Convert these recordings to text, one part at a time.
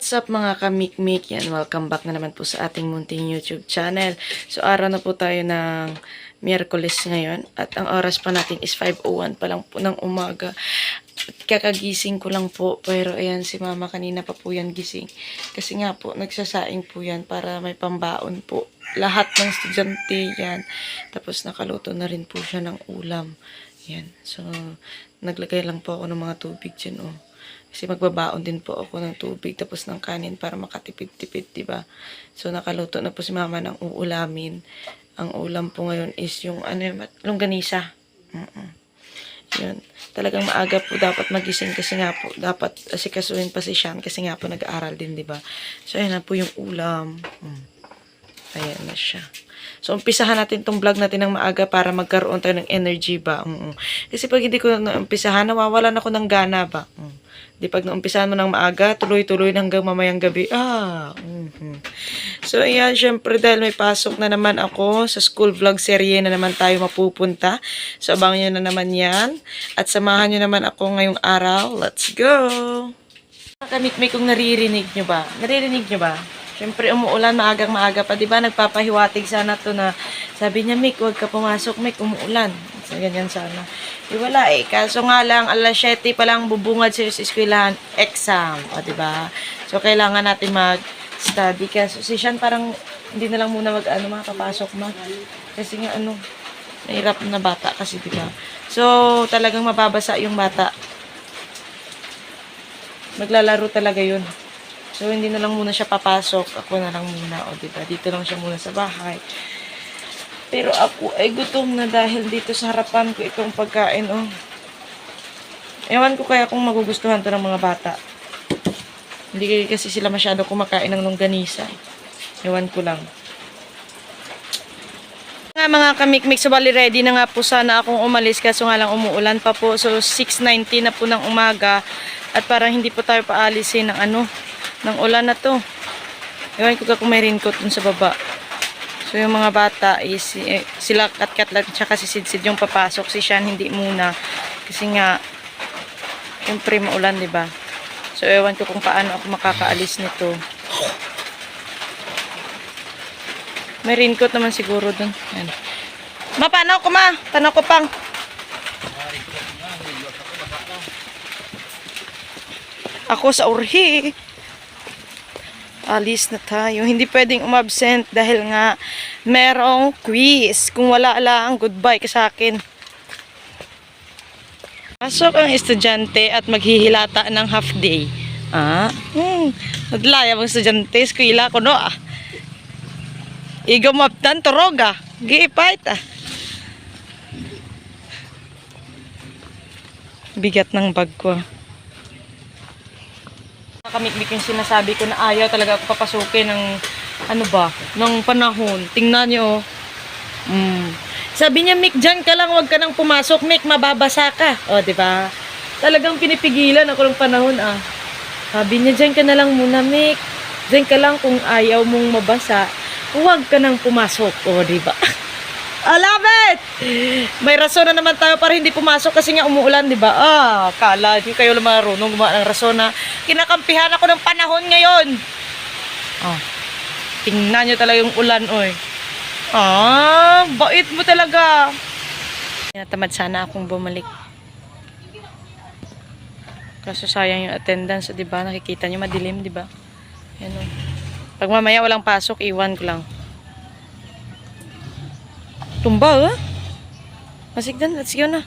What's up mga kamikmik? Yan, welcome back na naman po sa ating munting YouTube channel. So, araw na po tayo ng Miyerkules ngayon. At ang oras pa natin is 5:01 pa lang po ng umaga. At kakagising ko lang po. Pero ayan, si mama kanina pa po yan gising. Kasi nga po, nagsasaing po yan para may pambaon po. Lahat ng estudyante yan. Tapos nakaluto na rin po siya ng ulam. Yan. So, naglagay lang po ako ng mga tubig dyan, oh. Kasi magbabaon din po ako ng tubig tapos ng kanin para makatipid-tipid, diba? So, nakaluto na po si mama ng uulamin. Ang ulam po ngayon is yung, longganisa. Yun. Talagang maaga po dapat magising kasi nga po, dapat asikasuhin pa si Sean kasi nga po nag-aaral din, diba? So, ayan na po yung ulam. Ayan na siya. So, umpisahan natin tong vlog natin ng maaga para magkaroon tayo ng energy ba. Kasi pag hindi ko na umpisahan, nawawalan ako ng gana ba. Di pag naumpisahan mo ng maaga, tuloy-tuloy hanggang mamayang gabi. So, ayan, syempre dahil may pasok na naman ako sa school vlog serye na naman tayo mapupunta. So, abangan nyo na naman yan. At samahan nyo naman ako ngayong araw. Let's go! Kamikmik kung naririnig nyo ba? Naririnig nyo ba? Syempre, umuulan maagang-maaga pa. Diba, nagpapahiwatig sana to na sabi niya, Mick, huwag ka pumasok, Mick, umuulan. So, ganyan sana. Wala eh. Kaso nga lang, alas 7 pa lang bubungad sa eskwelahan, exam. O, diba? So, kailangan natin mag-study. Kaso, si Sean parang hindi na lang muna makapasok ma. Kasi nga, nahirap na bata kasi, diba? So, talagang mababasa yung bata. Maglalaro talaga yun. So, hindi na lang muna siya papasok. Ako na lang muna. O, diba? Dito lang siya muna sa bahay. Pero ako ay gutom na dahil dito sa harapan ko itong pagkain, oh. Ewan ko kaya kung magugustuhan to ng mga bata. Hindi kasi sila masyado kumakain ng longganisa. Ewan ko lang. Mga kamikmik, so bali ready na nga po sana akong umalis kaso nga lang umuulan pa po. So 6:19 na po ng umaga at parang hindi po tayo paalisin ng ulan na to. Ewan ko kung may raincoat dun sa baba. So yung mga bata is sila Katkat lang tsaka si Sidsid yung papasok, si Sean hindi muna kasi nga siyempre maulan, diba? So ewan ko kung paano ako makakaalis nito. May raincoat naman siguro dun. Yan. Ma, paano ko ma? Paano ko pang? Ako sa urhi. Alis na tayo. Hindi pwedeng umabsent dahil nga merong quiz. Kung wala lang, goodbye ka sa akin. Pasok ang estudyante at maghihilata ng half day. Naglaya mong estudyante. Eskwila ko no Igomaptan toroga. Giipait Bigat ng bag ko. Kamikmik yung sinasabi ko na ayaw talaga ako papasukin ng ng panahon. Tingnan nyo. Sabi niya, Mick, dyan ka lang, wag ka nang pumasok, Mick, mababasa ka. O, diba? Talagang pinipigilan ako ng panahon, Sabi niya, dyan ka na lang muna, Mick. Dyan ka lang kung ayaw mong mabasa, huwag ka nang pumasok. O, diba? I love it! May rason na naman tayo para hindi pumasok kasi nga umuulan, di ba? Kala, di kayo marunong gumawa ng rason na kinakampihan ako ng panahon ngayon. Tingnan nyo talaga yung ulan, oy. Bait mo talaga. Tamad sana akong bumalik. Kaso sayang yung attendance, di ba? Nakikita nyo madilim, di ba? Yan, oh. Pag mamaya walang pasok, iwan ko lang. Tumba, Masigdan, let's go na.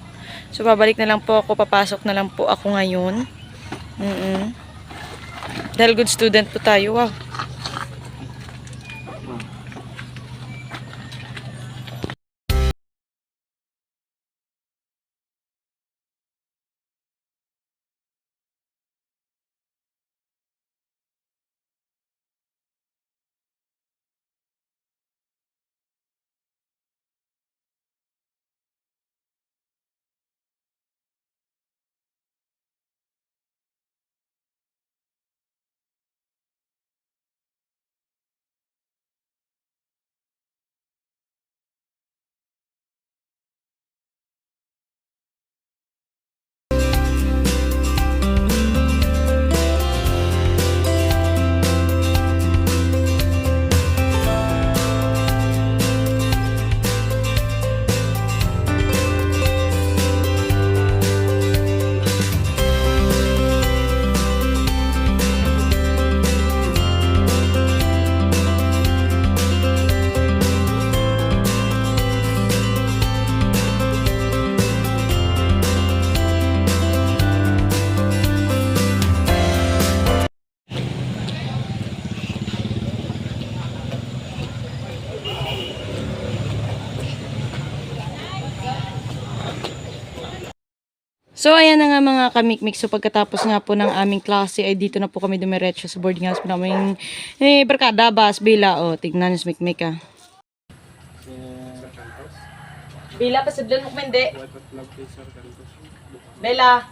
So, babalik na lang po ako. Papasok na lang po ako ngayon. Dahil good student po tayo, wow. So, ayan na nga mga kamikmik. So, pagkatapos nga po ng aming klase, ay dito na po kami dumiretso sa boarding house po namin. Barkada, Bas, Bila. O, tignan yung smikmik ah. Bila, pasadlan mo hindi. Bella.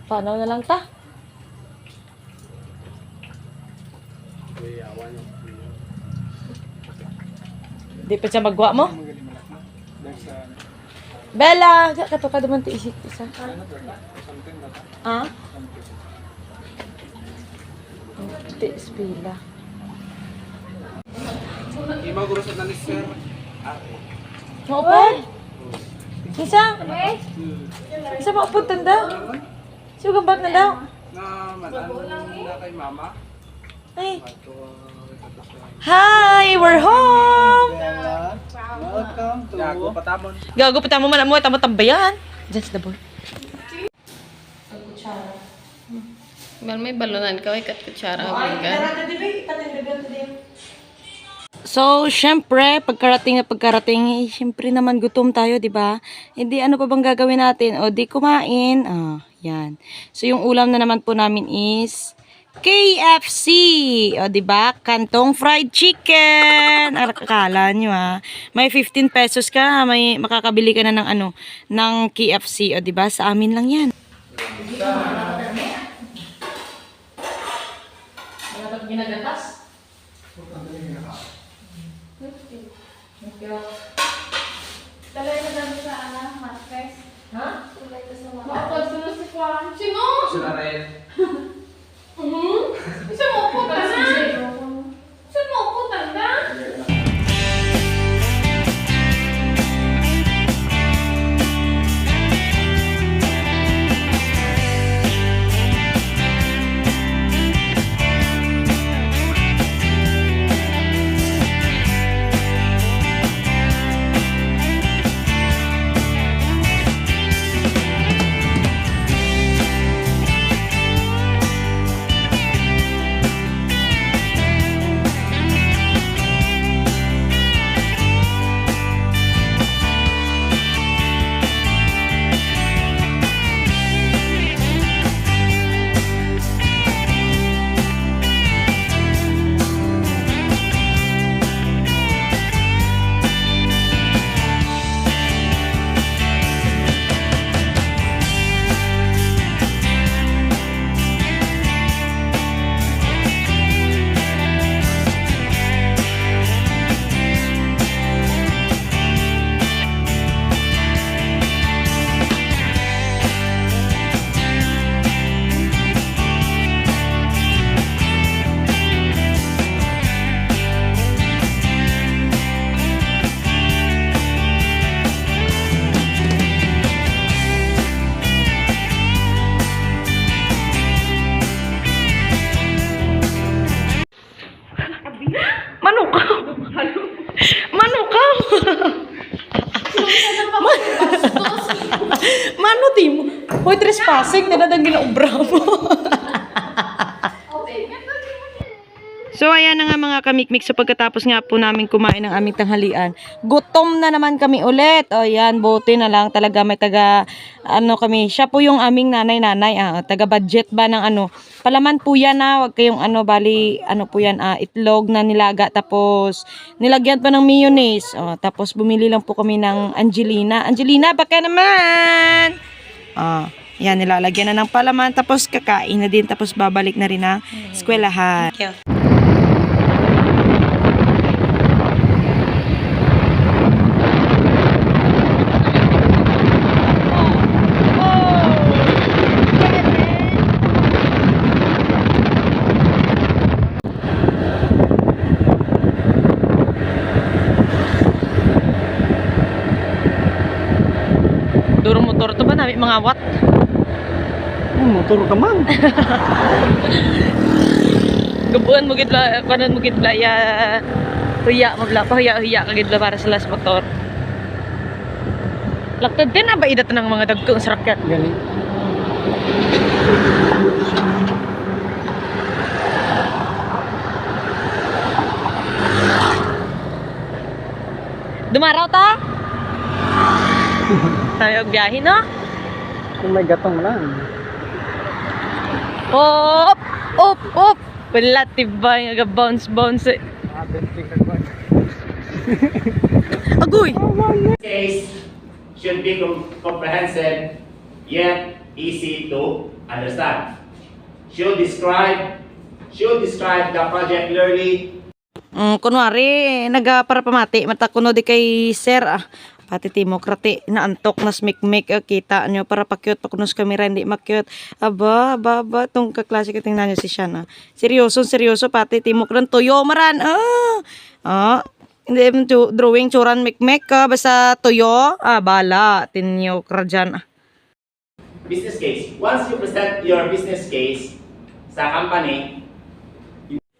Paano na lang ta? Di pa siya magwa mo? Bella! Kato ka naman tiisip isa. Ah? Tiis Bella. Ima guru sa nanis sir. Maupod? Isa? Isa maupod tanda? Sugambag na daw? Na manan na kay mama. Ay. Hi! We're home! Welcome to Gago Patamon. Gago pa tamo man mo tamo tambayan. Just the boy. Mal may balonan ka, ikat kutsara ka. So, syempre, pagkarating, syempre naman gutom tayo, di ba? Hindi, ano pa bang gagawin natin? O, di kumain. Ah, yan. So, yung ulam na naman po namin is KFC. O, di ba? Kantong fried chicken. Akala nyo, ha? May 15 pesos ka, may makakabili ka na ng ano, ng KFC. O, di ba? Sa amin lang yan. Ginagatas? Talay na dami sa matres. Ha? Talay na sa Maapag sino si Juan? Sino? Sila rin. Isa mo po tanda? Isa mo po tanda? Manukaw! Manukaw! Mano, Timo? Hoy, trespassing. Nanadang ginaubra mo. So, ayan na nga mga kamikmik. So, pagkatapos nga po namin kumain ng aming tanghalian, gutom na naman kami ulit. O, yan, buti na lang talaga may taga, ano kami, siya po yung aming nanay, taga-budget ba ng ano, palaman po yan wag kayong ano, bali, ano po yan, itlog na nilaga, tapos, nilagyan pa ng mayonnaise. O, tapos, bumili lang po kami ng Angelina. Angelina, baka naman! Yan, nilalagyan na ng palaman, tapos kakain na din, tapos babalik na rin ng eskwelahan. Thank you. Duro motor to ba namin mga watt? Motor ka man. Gabuan mo gidla, kanan mo gidla ya huya mo bla pa huya kagidla para sa last motor. Laktad din na ba idat ng mga dagkong sarakyan? Galing. Dumaraw ta? Tayo biyahe no? Kung may gatong lang. Op! Op! Op! Wala tibay nga bounce. Agoy! Case should be comprehensive yet easy to understand. Should describe the project clearly. Kunwari, para pamati, mata kuno di kay sir, pati timokrati, na antok na smik-mik, kita nyo, para pa-cute, pa kunos kamera, hindi ma-cute. Aba, tong kaklase ka, tingnan nyo si Shana. Seryoso, pati timokran, tuyo maran, hindi, drawing, tsuran, mik-mik ka, basta tuyo, bala, tinyo, kradyan, Business case. Once you present your business case sa company,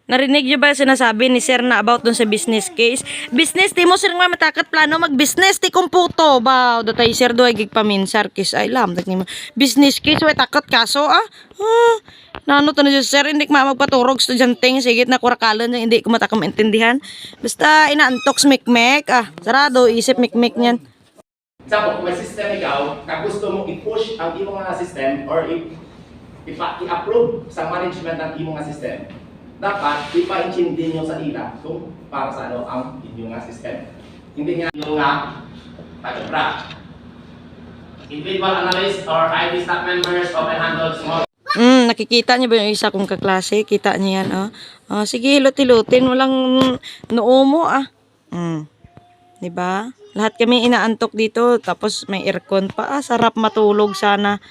Narinig niyo ba sinasabi ni sir na about dun sa business case? Business, di mo sir nga matakat plano mag-business, ti kumputo. Ba, datay sir doy gig paminsar kis ay lam. Business case, way takat kaso Nano to na dyan, sir, hindi ka magpaturog estudyanteng, sigit na kurakalan niya, hindi ko matakam maintindihan. Basta inaantok smikmek, sarado, isip mikmek niyan. example, kung may system ikaw, na gusto mo i-push ang imong nga system or i-approve sa management ng imong nga system, dapat ipa-intindi nyo sa ila kung para sa ano ang inyong nga system. Hindi nga yung nga pag-track. Individual analyst or ID staff members often handle small. Nakikita niyo ba yung isa kong kaklase? Kita niya yan, sige, hilot-hilotin mo lang noo mo, Diba? Lahat kami inaantok dito, tapos may aircon pa, sarap matulog sana.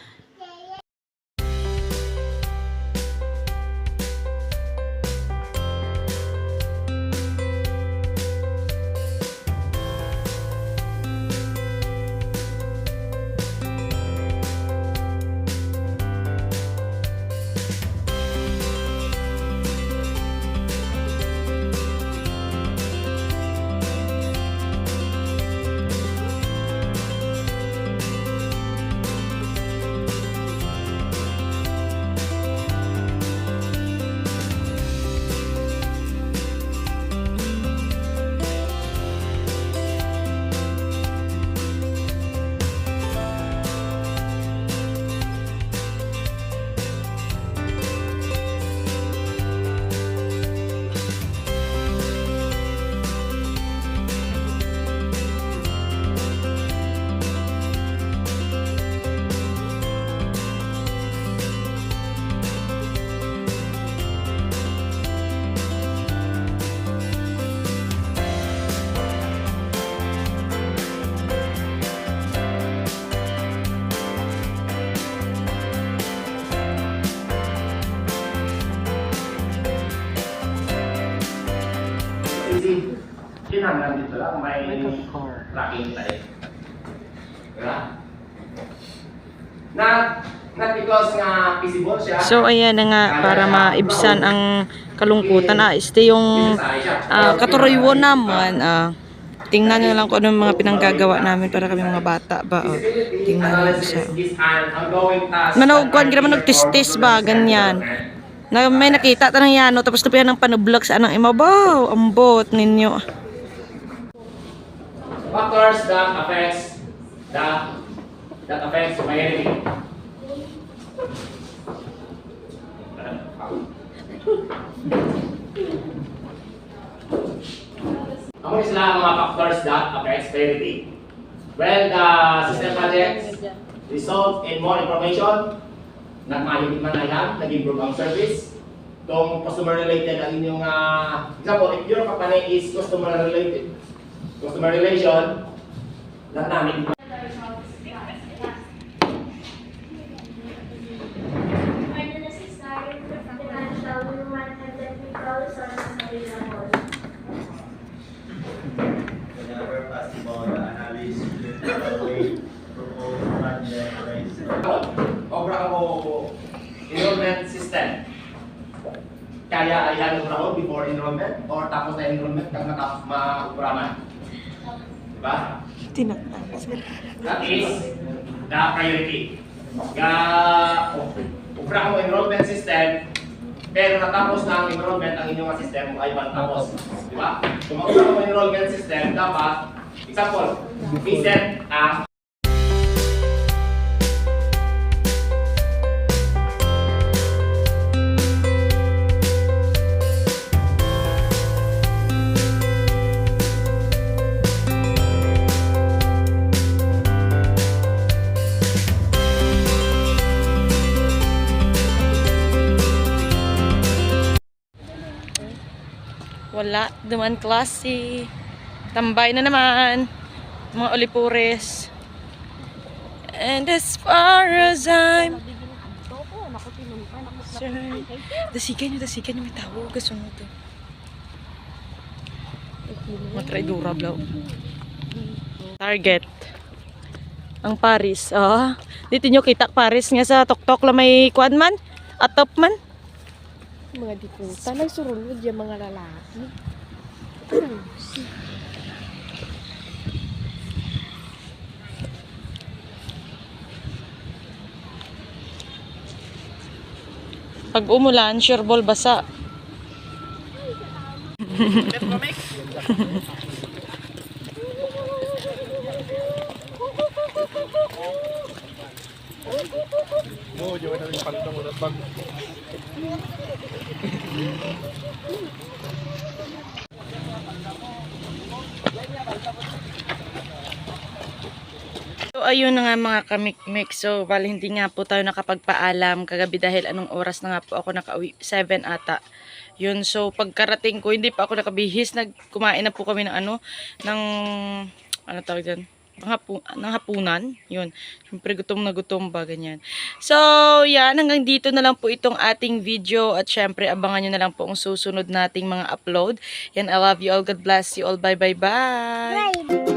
Kinahanglan dito lang may tracking tayo. Diba? Not because nga feasible siya. So ayan na nga, para maibsan ang kalungkutan, este yung katuroywo naman, tingnan nyo lang kung ano yung mga pinanggagawa namin para kami mga bata ba. Tingnan nyo isa. Manawagkuhan, gina managtistis ba, ganyan. Na may nakita tanang yano, tapos tupihan ng panublog sa anang imabaw, ambot ninyo. Factors that affects humanity. Ano sila ang mga factors that affects humanity? When the system projects result in more information, nagmahigit man na yan, nag-improve ang service. Kung customer related ang inyong example, if your company is customer related, customer relation, lahat namin. When the necessary financial human and technical resources available. Whenever possible, the analysis should evaluate proposed project rates. Obra ako enrollment system. Kaya ayan ko before enrollment or tapos na enrollment kang natapos maupuraman. Diba? That is the priority. Ubra mo enrollment system, pero natapos na ang enrollment ang inyong system ay matapos. Di ba? Kung maubra mo enrollment system, dapat, example, i-set ang Wala, duman klase. Tambay na naman. Mga ulipures. And as far as I'm concerned. Dasigan nyo, may tao. Gusto mo to. Matraidura, blaw. Target. Ang Paris. Dito nyo kita Paris nga sa tok-tok la may kuan man. Atop man. Mga diputa, nagsurulod yung mga lalaki. Pag umulan, sure ball basa. So ayun na nga mga kamikmik. So bali hindi nga po tayo nakapagpaalam kagabi dahil anong oras na nga po ako nakauwi, 7 ata. Yun, so pagkarating ko hindi pa ako nakabihis, nagkumain na po kami ng ano tawag dyan, ng hapunan. Yun, syempre gutom na gutom ba, ganyan. So yan, hanggang dito na lang po itong ating video at syempre abangan nyo na lang po ang susunod nating mga upload. Yan, I love you all, God bless you all, bye bye bye.